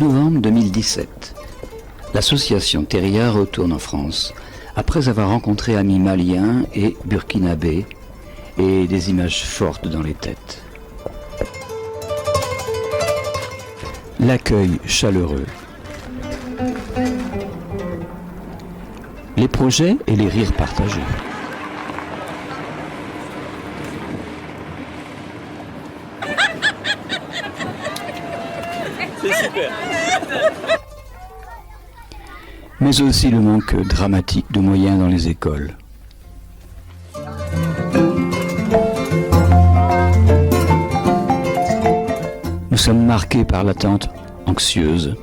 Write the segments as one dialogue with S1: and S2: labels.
S1: Novembre 2017. L'association Teria retourne en France après avoir rencontré amis maliens et burkinabés et des images fortes dans les têtes. L'accueil chaleureux. Les projets et les rires partagés.
S2: C'est super.
S1: Mais aussi le manque dramatique de moyens dans les écoles. Nous sommes marqués par l'attente anxieuse,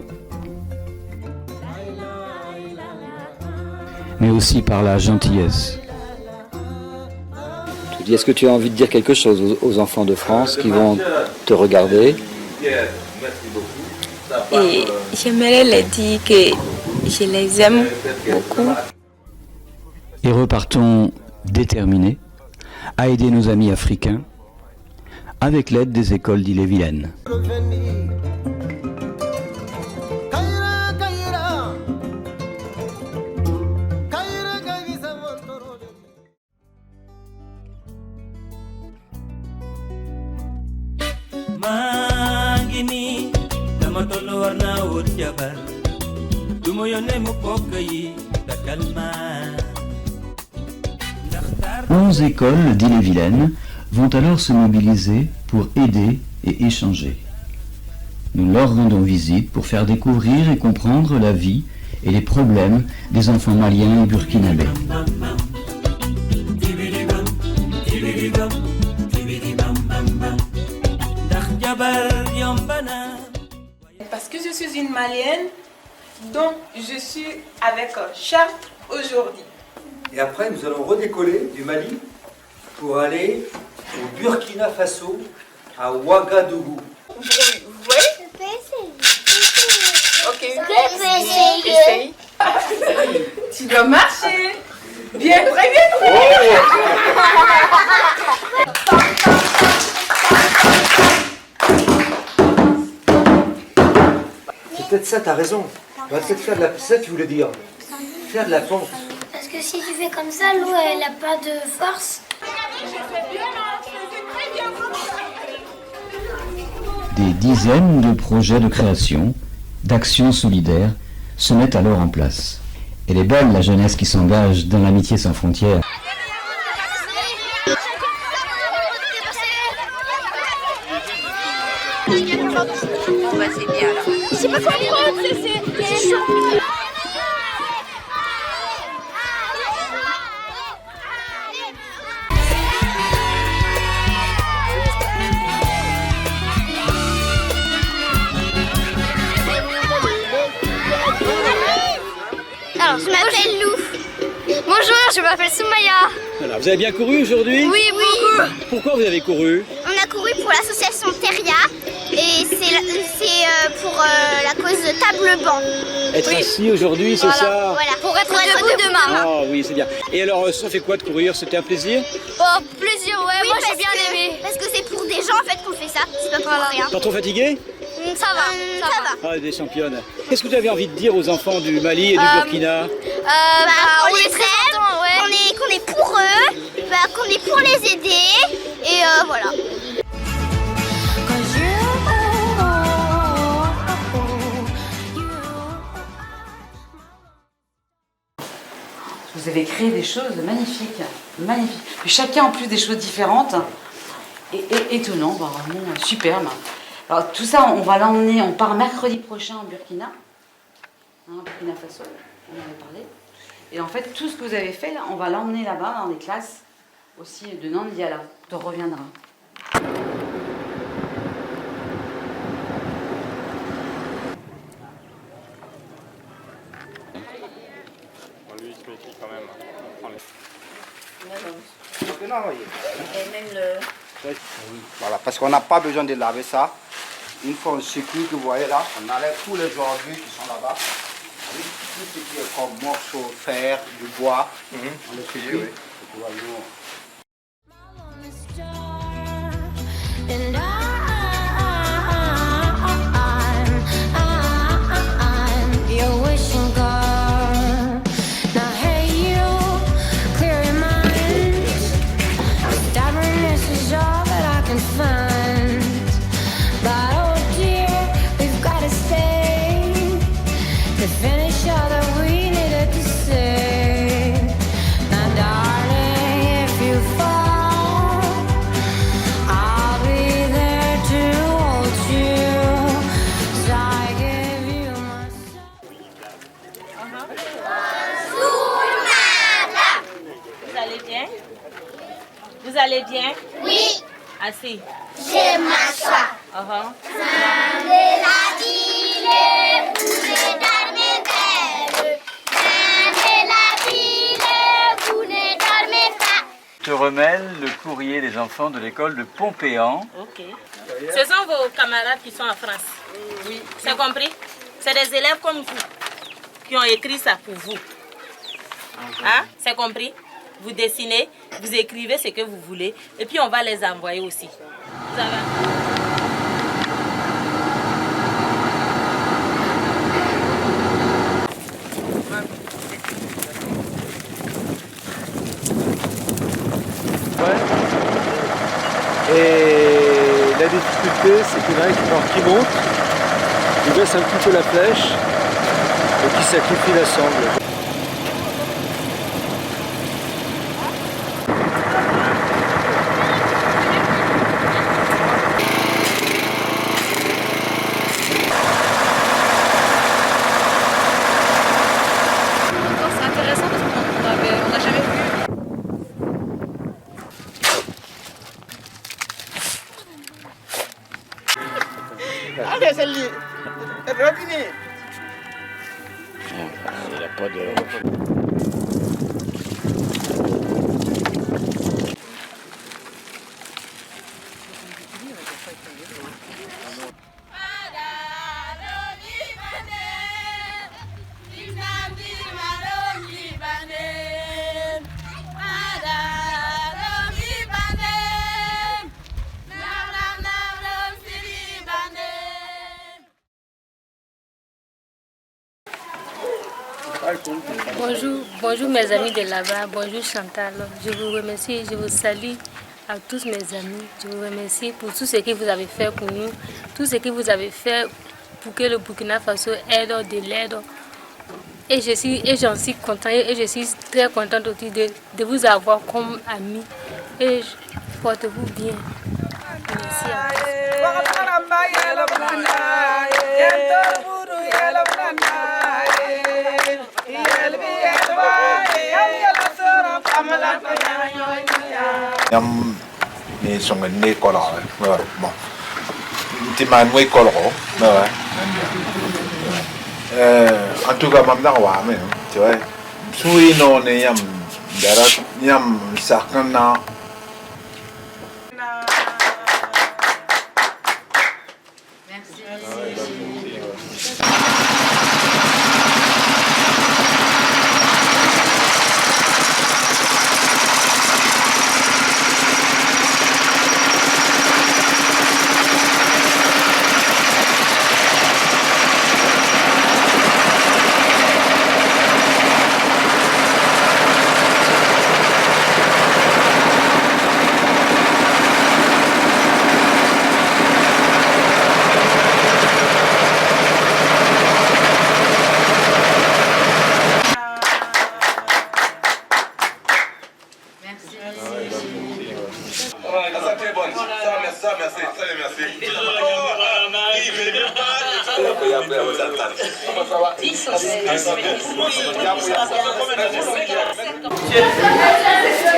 S1: mais aussi par la gentillesse. Est-ce que tu as envie de dire quelque chose aux enfants de France qui vont te regarder?
S3: Et j'aimerais leur dire que je les aime beaucoup.
S1: Et repartons déterminés à aider nos amis africains avec l'aide des écoles d'Ille-et-Vilaine.
S4: Mangini damatolo warna wut jabar dumo yone mo kokay dakalma.
S1: 11 écoles d'Ille-et-Vilaine vont alors se mobiliser pour aider et échanger. Nous leur rendons visite pour faire découvrir et comprendre la vie et les problèmes des enfants maliens et burkinabés.
S3: Parce que je suis une Malienne, donc je suis avec Chartres aujourd'hui.
S5: Et après, nous allons redécoller du Mali pour aller au Burkina Faso, à Ouagadougou.
S3: Vous voyez? Ok, essaye. Tu dois marcher. Bien, très bien.
S5: C'est peut-être ça, t'as raison. On va peut-être faire de la... C'est ça que tu voulais dire. Faire de la pompe.
S6: Parce que si tu fais comme ça, l'eau elle a pas de force.
S1: Des dizaines de projets de création, d'actions solidaires se mettent alors en place. Elle est belle la jeunesse qui s'engage dans l'amitié sans frontières.
S3: C'est bien là.
S6: C'est pas comprendre, c'est chaud. Alors, je m'appelle Lou. Bonjour, je m'appelle Soumaya.
S2: Voilà, vous avez bien couru aujourd'hui?
S6: Oui, beaucoup.
S2: Pourquoi vous avez couru?
S6: On a couru pour l'association Teria et c'est pour la cause de Table Banc.
S2: Être assis aujourd'hui, c'est ça?
S6: Voilà, pour être debout demain.
S2: Ah oui, c'est bien. Et alors, ça fait quoi de courir? C'était un plaisir?
S6: Oh, plaisir, ouais, oui, moi j'ai bien aimé. Parce que c'est pour des gens en fait qu'on fait ça, c'est pas pour rien.
S2: T'es trop fatigué?
S6: Ça va.
S2: Ah, des championnes. Qu'est-ce que vous avez envie de dire aux enfants du Mali et du Burkina?
S6: On est très contents, ouais. Qu'on est pour eux, qu'on est pour les aider, et voilà.
S7: Vous avez créé des choses magnifiques, magnifiques. Puis chacun en plus des choses différentes et étonnant, vraiment superbe. Alors tout ça, on va l'emmener, on part mercredi prochain en Burkina, Burkina Faso, on en avait parlé. Et en fait, tout ce que vous avez fait, là, on va l'emmener là-bas dans les classes aussi de Nandiala. On reviendra.
S8: Lui, il se méfie quand même.
S3: Et même le...
S9: Voilà, parce qu'on n'a pas besoin de laver ça. Une fois on secoue, que vous voyez là, on enlève tous les ordures qui sont là-bas. Tout ce qui est comme morceaux, fer, du bois, on les secoue. Et puis voilà,
S6: And I'm
S10: Vous allez bien?
S6: Oui.
S10: Assis.
S6: Je m'assois. La ville est bourrée d'armes belles. La ville est bourrée d'armes pas.
S1: Je te remets le courrier des enfants de l'école de Pompéan.
S10: Ok. Ce sont vos camarades qui sont en France. Oui. C'est compris? C'est des élèves comme vous qui ont écrit ça pour vous. Hein? C'est compris? Vous dessinez, vous écrivez ce que vous voulez et puis on va les envoyer aussi. Vous avez...
S11: Et la difficulté, c'est qu'il y en a qui monte, qui baisse un petit peu la flèche et qui sacrifie la sangle.
S12: C'est intéressant parce qu'on n'a jamais vu.
S13: Allez, celle-là. Revenez.
S1: Il n'a pas de...
S14: Bonjour mes amis de là-bas, bonjour Chantal, je vous remercie, je vous salue à tous mes amis, je vous remercie pour tout ce que vous avez fait pour nous, tout ce que vous avez fait pour que le Burkina Faso aide de l'aide. Et j'en suis contente et je suis très contente aussi de vous avoir comme ami et portez-vous bien. Merci à vous.
S15: Nhâm ni song ngân ni có lọ rồi bon thì mà nuôi có lọ rồi en tout cas mam đang hòa mình chứ suy nó này nhâm đã nhâm sắc na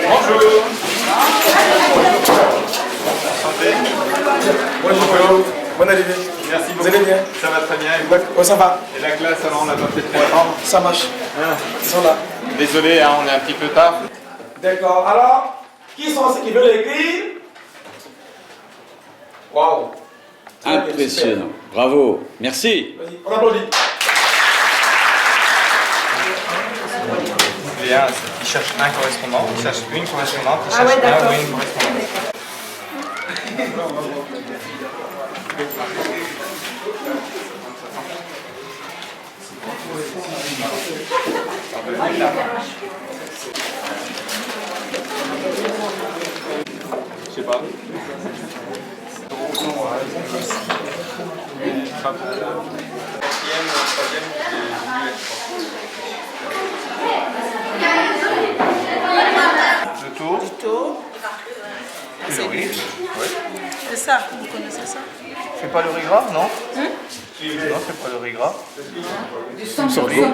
S16: Bonjour. Santé.
S11: Bonjour. Bonne arrivée.
S16: Merci beaucoup.
S11: Vous allez bien?
S16: Ça va très bien.
S11: Oh, ça va.
S16: Et la classe, alors on a pas peut-être trop attendre?
S11: Ça marche. Ils sont là.
S16: Désolé, hein, on est un petit peu tard.
S11: D'accord. Alors, qui sont ceux qui veulent écrire? Waouh.
S1: Impressionnant. Bravo. Merci.
S11: Vas-y, on applaudit.
S8: Léa, il cherche un correspondant, il cherche une correspondante, il cherche un ou une correspondante. Je sais pas.
S16: Le tour.
S3: Du tour.
S16: Et le riz. Oui.
S3: C'est ça, vous connaissez ça?
S16: C'est pas le riz gras, non? Non, c'est pas le riz gras.
S7: Du 100%.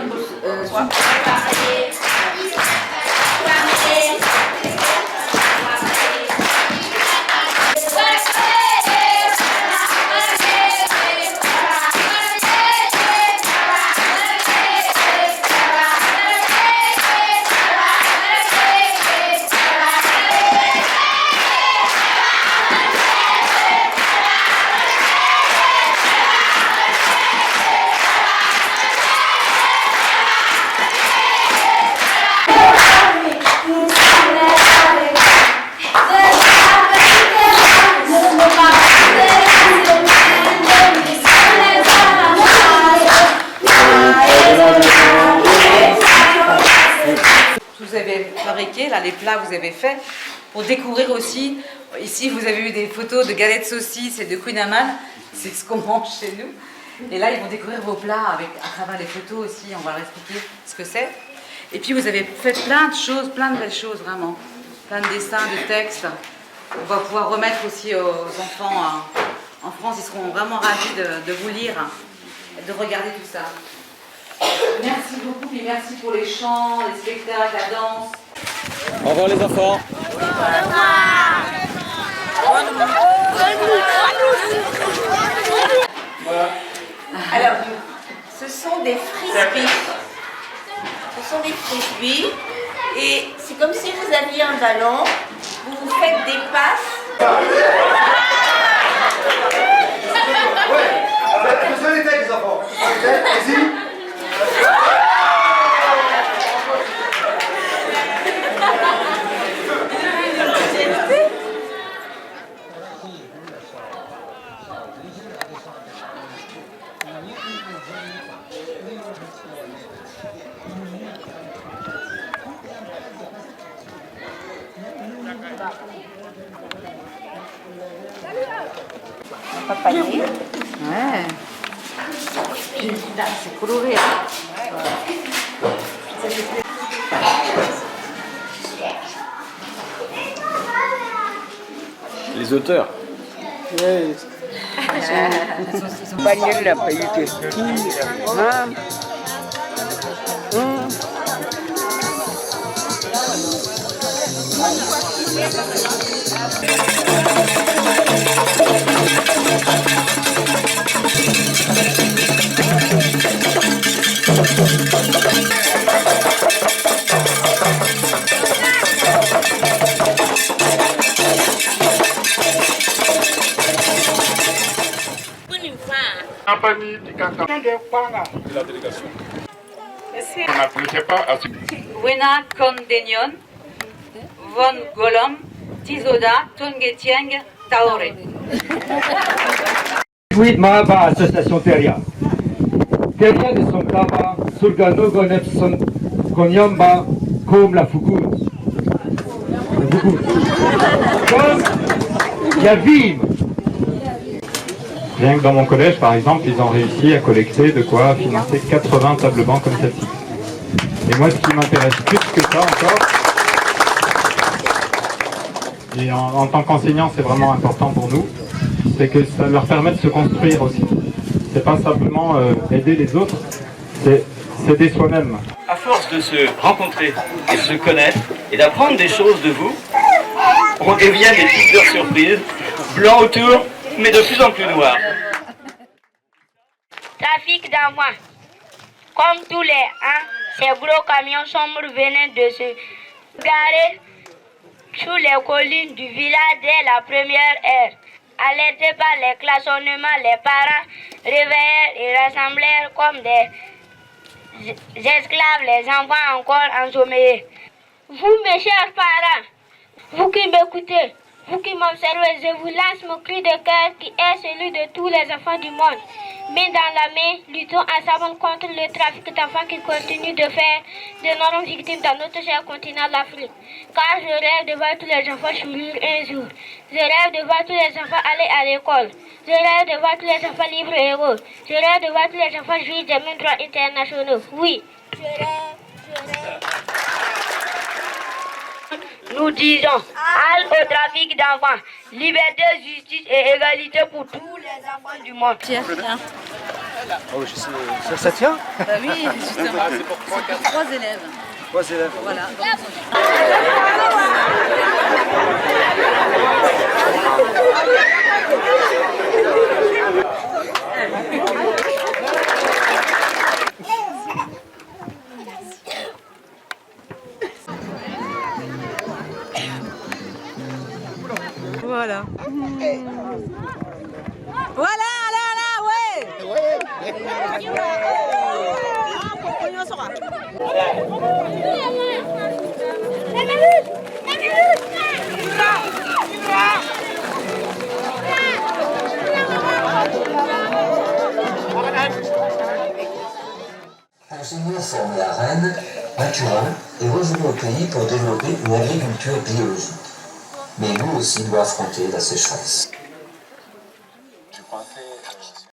S7: là, les plats que vous avez faits, pour découvrir aussi. Ici, vous avez eu des photos de galettes saucisses et de Queen Amman, c'est ce qu'on mange chez nous. Et là, ils vont découvrir vos plats à travers les photos aussi, on va leur expliquer ce que c'est. Et puis, vous avez fait plein de choses, plein de belles choses, vraiment. Plein de dessins, de textes. On va pouvoir remettre aussi aux enfants en France, ils seront vraiment ravis de vous lire et de regarder tout ça. Merci beaucoup, et merci pour les chants, les spectacles, la danse.
S2: Au revoir les enfants.
S3: Alors, ce sont des frisbees. Ce sont des frisbees. Et c'est comme si vous aviez un ballon. Vous vous faites des passes.
S5: Attention les têtes les enfants. Vas-y.
S3: Papayé.
S7: Ouais. C'est coloré.
S2: Les auteurs.
S13: Banyak lah itu.
S2: La délégation.
S7: Buena Condenion, Von Golom, Tizoda, Tongetieng, Taore.
S17: Wid Mahaba Association Teria. Teria de son kaba, Sulgano Gonepson, Konyamba, comme la Fougoud. Comme Yavim.
S18: Rien que dans mon collège, par exemple, ils ont réussi à collecter de quoi financer 80 tables bancs comme celle-ci. Et moi, ce qui m'intéresse plus que ça encore, et en tant qu'enseignant, c'est vraiment important pour nous, c'est que ça leur permet de se construire aussi. C'est pas simplement aider les autres, c'est s'aider soi-même.
S19: À force de se rencontrer et de se connaître et d'apprendre des choses de vous, on devient des petites heures surprises, blancs autour, mais de plus en plus noirs.
S20: Trafic d'enfants. Comme tous les ans, ces gros camions sombres venaient de se garer sous les collines du village dès la première heure. Alertés par les klaxonnements, les parents réveillèrent et rassemblèrent comme des esclaves les enfants encore ensommeillés. Vous, mes chers parents, vous qui m'écoutez, vous qui m'observez, je vous lance mon cri de cœur qui est celui de tous les enfants du monde. Main dans la main, luttons ensemble contre le trafic d'enfants qui continue de faire d'énormes victimes dans notre cher continent l'Afrique. Car je rêve de voir tous les enfants sourire un jour. Je rêve de voir tous les enfants aller à l'école. Je rêve de voir tous les enfants libres et heureux. Je rêve de voir tous les enfants jouir des mêmes droits internationaux. Oui, je rêve. Nous disons halte au trafic d'enfants, liberté, justice et égalité pour tous les enfants du monde.
S13: Tiens. Oh, je sais. Ça tient?
S7: Bah oui, justement.
S13: C'est pour
S7: 3 élèves.
S13: 3 élèves.
S7: Voilà.
S3: Voilà. Voilà, là, ouais.
S21: Ingénieur formé à Rennes, Mathurin, est revenu au pays pour développer une agriculture biologique. Mais lui aussi doit affronter la sécheresse.